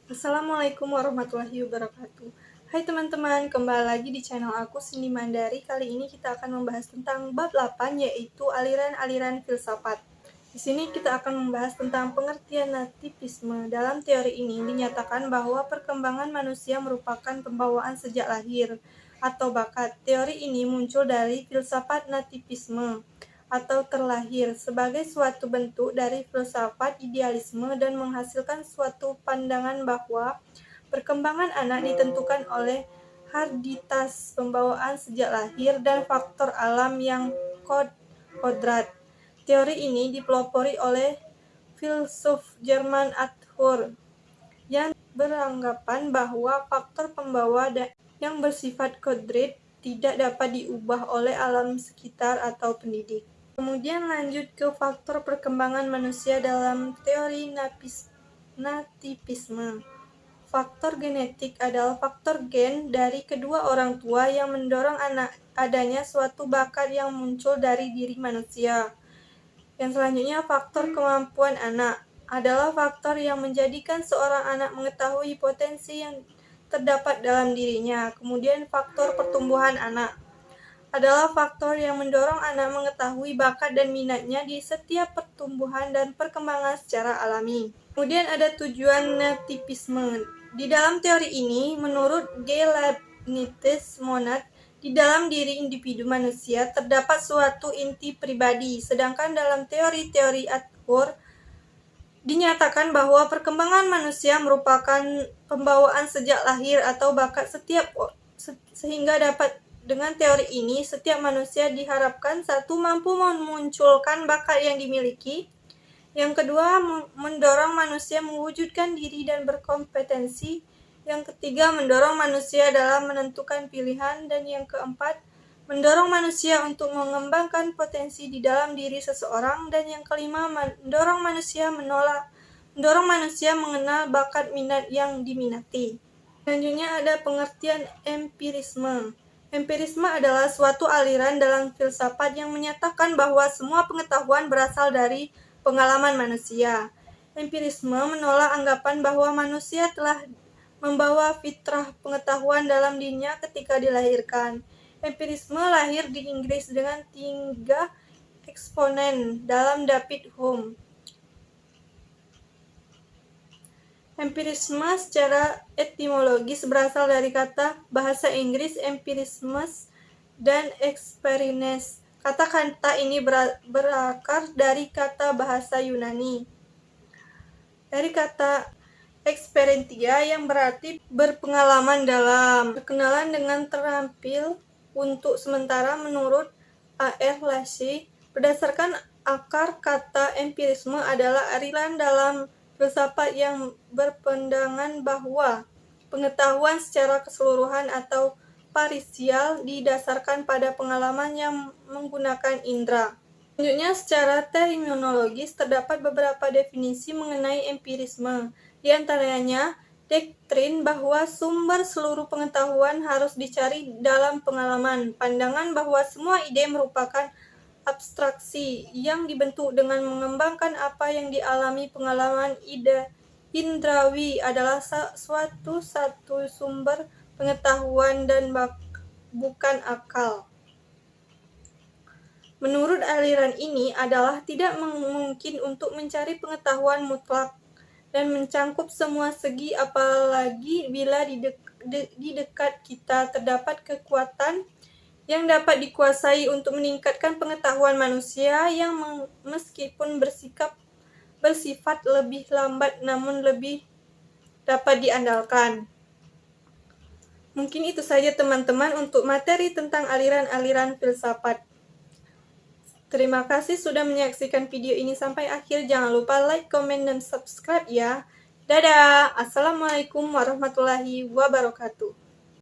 Assalamualaikum warahmatullahi wabarakatuh. Hai teman-teman, kembali lagi di channel aku Cindy Mandari. Kali ini kita akan membahas tentang bab 8, yaitu aliran-aliran filsafat. Di sini kita akan membahas tentang pengertian nativisme. Dalam teori ini dinyatakan bahwa perkembangan manusia merupakan pembawaan sejak lahir atau bakat. Teori ini muncul dari filsafat nativisme atau terlahir sebagai suatu bentuk dari filsafat idealisme dan menghasilkan suatu pandangan bahwa perkembangan anak ditentukan oleh hereditas pembawaan sejak lahir dan faktor alam yang kodrat. Teori ini dipelopori oleh filsuf Jerman Arthur yang beranggapan bahwa faktor pembawa yang bersifat kodrat tidak dapat diubah oleh alam sekitar atau pendidik. Kemudian lanjut ke faktor perkembangan manusia dalam teori nativisme. Faktor genetik adalah faktor gen dari kedua orang tua yang mendorong adanya suatu bakat yang muncul dari diri manusia. Yang selanjutnya, faktor kemampuan anak adalah faktor yang menjadikan seorang anak mengetahui potensi yang terdapat dalam dirinya. Kemudian faktor pertumbuhan anak adalah faktor yang mendorong anak mengetahui bakat dan minatnya di setiap pertumbuhan dan perkembangan secara alami. Kemudian ada tujuan nativisme. Di dalam teori ini, menurut G. Leibniz Monad, di dalam diri individu manusia terdapat suatu inti pribadi, sedangkan dalam teori-teori Arthur dinyatakan bahwa perkembangan manusia merupakan pembawaan sejak lahir atau bakat sehingga dapat dengan teori ini, setiap manusia diharapkan satu mampu memunculkan bakat yang dimiliki, yang kedua mendorong manusia mewujudkan diri dan berkompetensi, yang ketiga mendorong manusia dalam menentukan pilihan, dan yang keempat mendorong manusia untuk mengembangkan potensi di dalam diri seseorang, dan yang kelima mendorong manusia mengenal bakat minat yang diminati. Selanjutnya ada pengertian empirisme. Empirisme adalah suatu aliran dalam filsafat yang menyatakan bahwa semua pengetahuan berasal dari pengalaman manusia. Empirisme menolak anggapan bahwa manusia telah membawa fitrah pengetahuan dalam dirinya ketika dilahirkan. Empirisme lahir di Inggris dengan 3 eksponen dalam David Hume. Empirisme secara etimologis berasal dari kata bahasa Inggris empirismus dan experience. Kata-kata ini berakar dari kata bahasa Yunani, dari kata experientia yang berarti berpengalaman dalam. Perkenalan dengan terampil untuk sementara menurut A.R. Lacy, berdasarkan akar kata empirisme adalah aliran dalam filsafat yang berpandangan bahwa pengetahuan secara keseluruhan atau parsial didasarkan pada pengalaman yang menggunakan indera. Selanjutnya, secara terminologis terdapat beberapa definisi mengenai empirisme. Di antaranya, doktrin bahwa sumber seluruh pengetahuan harus dicari dalam pengalaman, pandangan bahwa semua ide merupakan abstraksi yang dibentuk dengan mengembangkan apa yang dialami, pengalaman indrawi adalah satu sumber pengetahuan dan bukan akal. Menurut aliran ini adalah tidak mungkin untuk mencari pengetahuan mutlak dan mencangkup semua segi, apalagi bila di dekat kita terdapat kekuatan yang dapat dikuasai untuk meningkatkan pengetahuan manusia yang meskipun bersifat lebih lambat namun lebih dapat diandalkan. Mungkin itu saja teman-teman untuk materi tentang aliran-aliran filsafat. Terima kasih sudah menyaksikan video ini sampai akhir. Jangan lupa like, komen, dan subscribe ya. Dadah. Assalamualaikum warahmatullahi wabarakatuh.